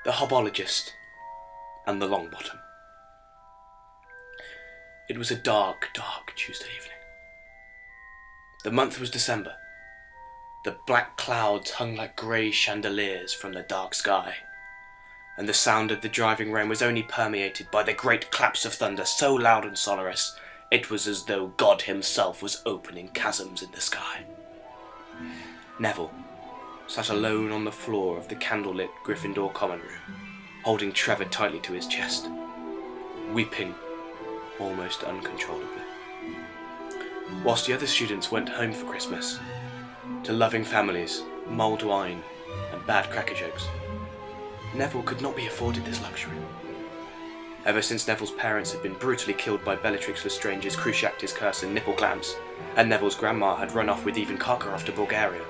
the Herbologist, and the Longbottom. It was a dark, dark Tuesday evening. The month was December. The black clouds hung like grey chandeliers from the dark sky, and the sound of the driving rain was only permeated by the great claps of thunder so loud and sonorous it was as though God himself was opening chasms in the sky. Neville sat alone on the floor of the candlelit Gryffindor common room, holding Trevor tightly to his chest, weeping almost uncontrollably. Whilst the other students went home for Christmas, to loving families, mulled wine, and bad cracker jokes, Neville could not be afforded this luxury. Ever since Neville's parents had been brutally killed by Bellatrix Lestrange's Cruciatus curse and nipple clamps, and Neville's grandma had run off with even Karkaroff to Bulgaria,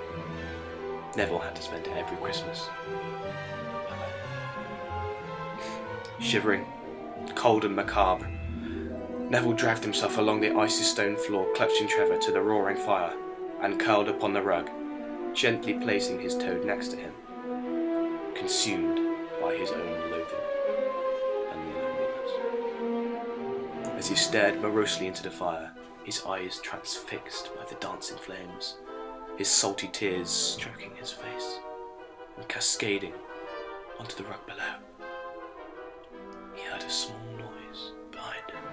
Neville had to spend every Christmas alone. Shivering, cold and macabre, Neville dragged himself along the icy stone floor, clutching Trevor to the roaring fire, and curled upon the rug, gently placing his toad next to him, consumed by his own loathing and loneliness. As he stared morosely into the fire, his eyes transfixed by the dancing flames, his salty tears stroking his face and cascading onto the rug below, he heard a small noise behind him.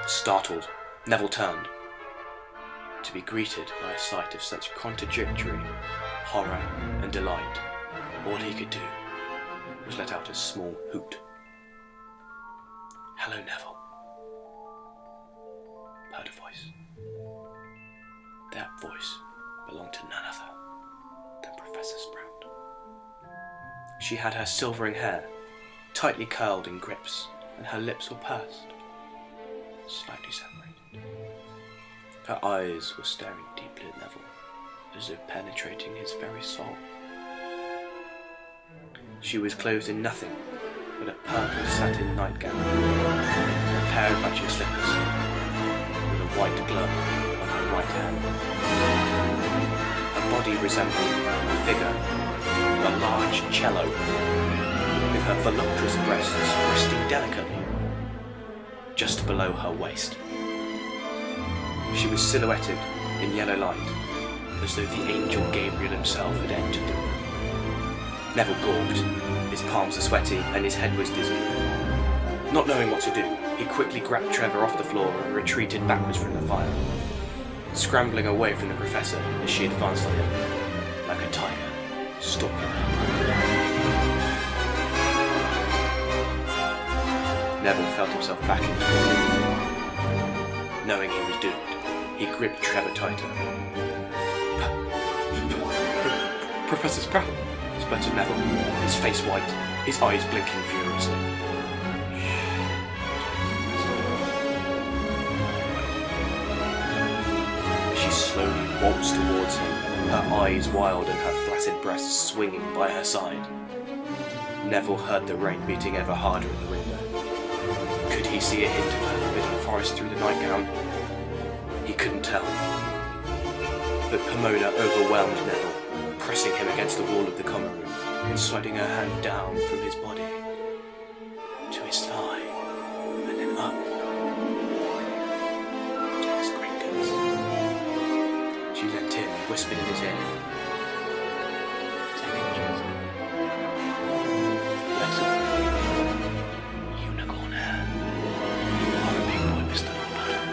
Startled, Neville turned, to be greeted by a sight of such contradictory horror and delight. All he could do was let out a small hoot. "Hello, Neville," heard a voice. That voice belonged to none other than Professor Sprout. She had her silvering hair tightly curled in grips, and her lips were pursed, slightly separated. Her eyes were staring deeply at Neville, as though penetrating his very soul. She was clothed in nothing but a purple satin nightgown, a pair of matching slippers, with a white glove on her right hand. Her body resembled the figure of a large cello, with her voluptuous breasts resting delicately just below her waist. She was silhouetted in yellow light, as though the angel Gabriel himself had entered the room. Neville gawped, his palms were sweaty and his head was dizzy. Not knowing what to do, he quickly grabbed Trevor off the floor and retreated backwards from the fire, scrambling away from the professor as she advanced on him, like a tiger stalking her prey. Neville felt himself back into the room. Knowing he was doomed, he gripped Trevor tighter. "Professor Sprout," sputtered Neville, his face white, his eyes blinking furiously. As she slowly waltzed towards him, her eyes wild and her flaccid breasts swinging by her side, Neville heard the rain beating ever harder at the window. Could he see a hint of her forbidden forest through the nightgown? He couldn't tell. But Pomona overwhelmed Neville, pressing him against the wall of the common room and sliding her hand down from his body to his thigh and then up to his greatcoats. She leant in and whispered in his ear, "Take it, Joseph. Flexible, unicorn hair. You are a big boy, Mr. Longbottom.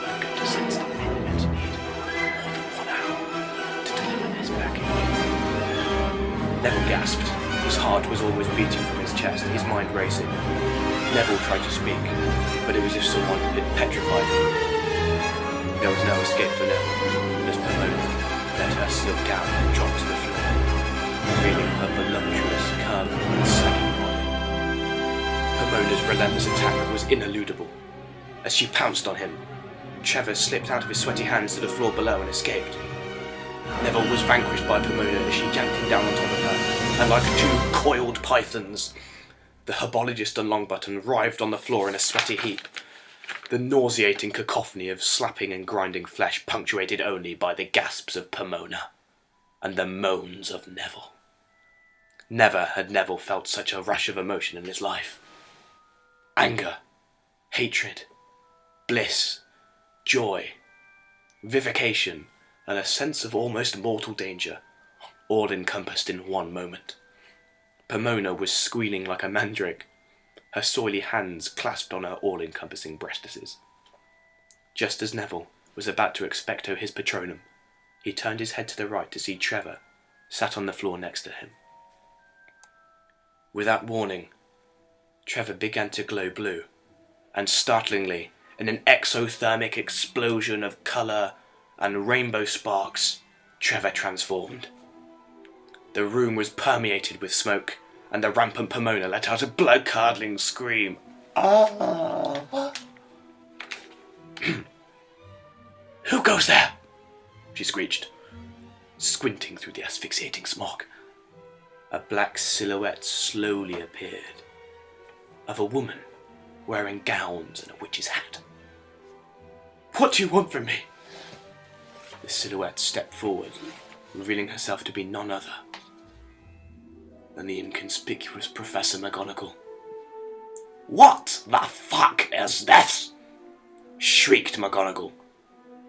I'm going to sense that we're going to need more than 1 hour to deliver this package." Neville gasped. His heart was almost beating from his chest, his mind racing. Neville tried to speak, but it was as if someone had petrified him. There was no escape for Neville, as Pomona let her silk gown drop to the floor, revealing her voluptuous, curving and sagging body. Pomona's relentless attack was ineludible. As she pounced on him, Trevor slipped out of his sweaty hands to the floor below and escaped. Neville was vanquished by Pomona as she yanked him down on top of her, and like two coiled pythons, the Herbologist and Longbottom writhed on the floor in a sweaty heap, the nauseating cacophony of slapping and grinding flesh punctuated only by the gasps of Pomona and the moans of Neville. Never had Neville felt such a rush of emotion in his life. Anger, hatred, bliss, joy, vivification, and a sense of almost mortal danger, all encompassed in one moment. Pomona was squealing like a mandrake, her soily hands clasped on her all-encompassing breastises. Just as Neville was about to expecto his patronum, he turned his head to the right to see Trevor, sat on the floor next to him. Without warning, Trevor began to glow blue, and startlingly, in an exothermic explosion of colour and rainbow sparks, Trevor transformed. The room was permeated with smoke, and the rampant Pomona let out a blood-curdling scream. Ah! Who goes there? She screeched, squinting through the asphyxiating smog. A black silhouette slowly appeared, of a woman wearing gowns and a witch's hat. What do you want from me? The silhouette stepped forward, revealing herself to be none other than the inconspicuous Professor McGonagall. What the fuck is this? Shrieked McGonagall,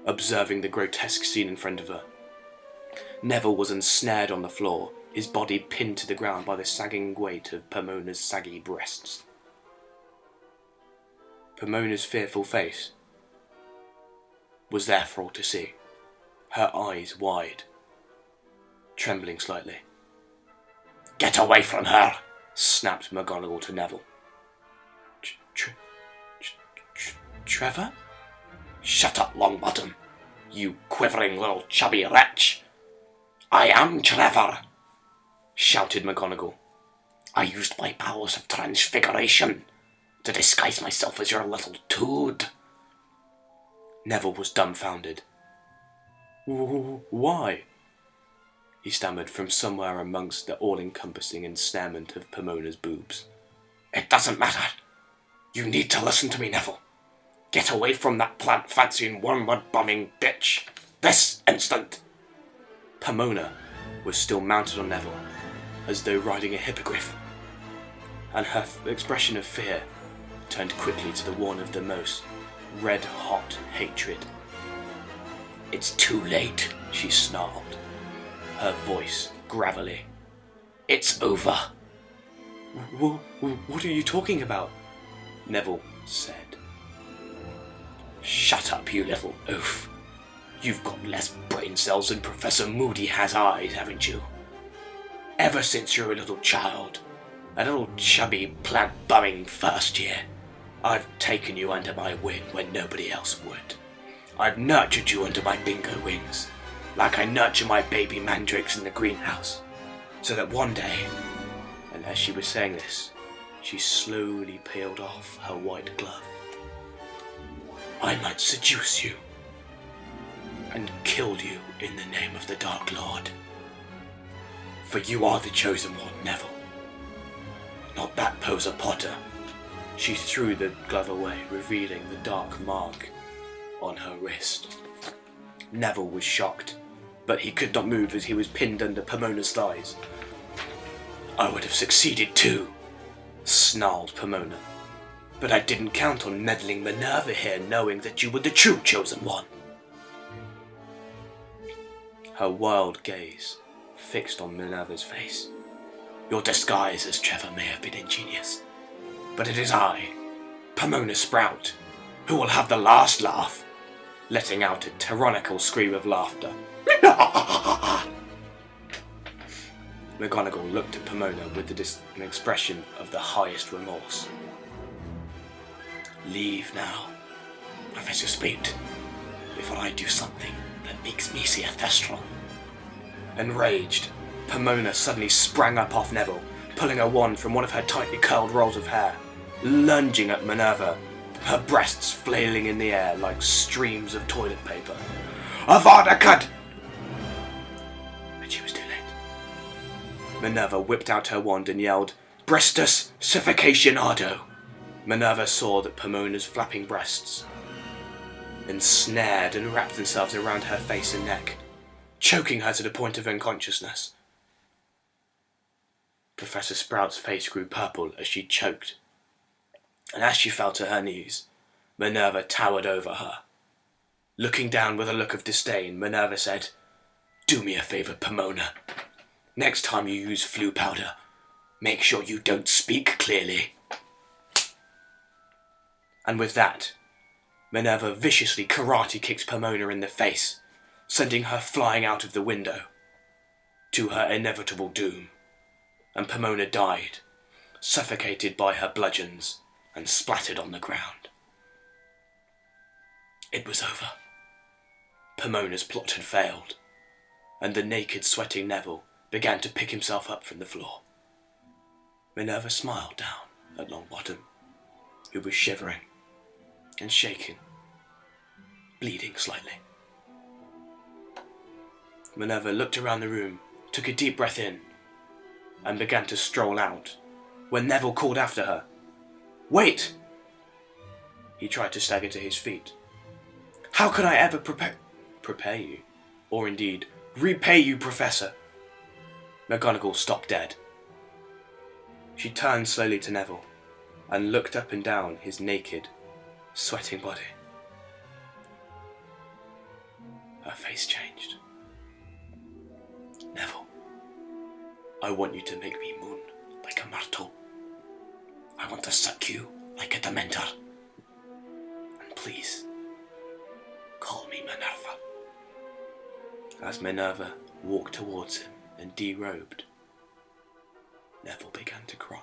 observing the grotesque scene in front of her. Neville was ensnared on the floor, his body pinned to the ground by the sagging weight of Pomona's saggy breasts. Pomona's fearful face was there for all to see, her eyes wide, trembling slightly. Get away from her! Snapped McGonagall to Neville. Trevor? Shut up, Longbottom, you quivering little chubby wretch! I am Trevor! Shouted McGonagall. I used my powers of transfiguration to disguise myself as your little toad. Neville was dumbfounded. Why? He stammered from somewhere amongst the all-encompassing ensnarement of Pomona's boobs. It doesn't matter. You need to listen to me, Neville. Get away from that plant-fancying, wormwood-bombing bitch. This instant! Pomona was still mounted on Neville, as though riding a hippogriff, and her expression of fear turned quickly to the one of the most red-hot hatred. It's too late, she snarled, her voice gravelly. It's over. What are you talking about? Neville said. Shut up, you little oaf. You've got less brain cells than Professor Moody has eyes, haven't you? Ever since you're a little child, a little chubby, plant-bumming first year, I've taken you under my wing when nobody else would. I've nurtured you under my bingo wings, like I nurture my baby mandrakes in the greenhouse, so that one day, and as she was saying this, she slowly peeled off her white glove, I might seduce you and kill you in the name of the Dark Lord. For you are the chosen one, Neville. Not that poser Potter. She threw the glove away, revealing the dark mark on her wrist. Neville was shocked, but he could not move as he was pinned under Pomona's thighs. I would have succeeded too, snarled Pomona. But I didn't count on meddling Minerva here, knowing that you were the true chosen one. Her wild gaze fixed on Minerva's face. Your disguise as Trevor may have been ingenious, but it is I, Pomona Sprout, who will have the last laugh, letting out a tyrannical scream of laughter. McGonagall looked at Pomona with an expression of the highest remorse. Leave now, Professor Speed, before I do something that makes me see a thestral. Enraged, Pomona suddenly sprang up off Neville, pulling a wand from one of her tightly curled rolls of hair, lunging at Minerva, her breasts flailing in the air like streams of toilet paper. Avada Cut! But she was too late. Minerva whipped out her wand and yelled, Brestus Suffocationado! Minerva saw that Pomona's flapping breasts ensnared and wrapped themselves around her face and neck, choking her to the point of unconsciousness. Professor Sprout's face grew purple as she choked, and as she fell to her knees, Minerva towered over her. Looking down with a look of disdain, Minerva said, "Do me a favour, Pomona. Next time you use flu powder, make sure you don't speak clearly." And with that, Minerva viciously karate kicks Pomona in the face, sending her flying out of the window, to her inevitable doom, and Pomona died, suffocated by her bludgeons and splattered on the ground. It was over. Pomona's plot had failed, and the naked, sweating Neville began to pick himself up from the floor. Minerva smiled down at Longbottom, who was shivering and shaking, bleeding slightly. Minerva looked around the room, took a deep breath in, and began to stroll out, when Neville called after her, "Wait!" He tried to stagger to his feet. "How could I ever prepare you, or indeed repay you, Professor?" McGonagall stopped dead. She turned slowly to Neville and looked up and down his naked, sweating body. Her face changed. "Neville, I want you to make me moon like a myrtle. I want to suck you like a Dementor. And please, call me Minerva." As Minerva walked towards him and derobed, Neville began to cry.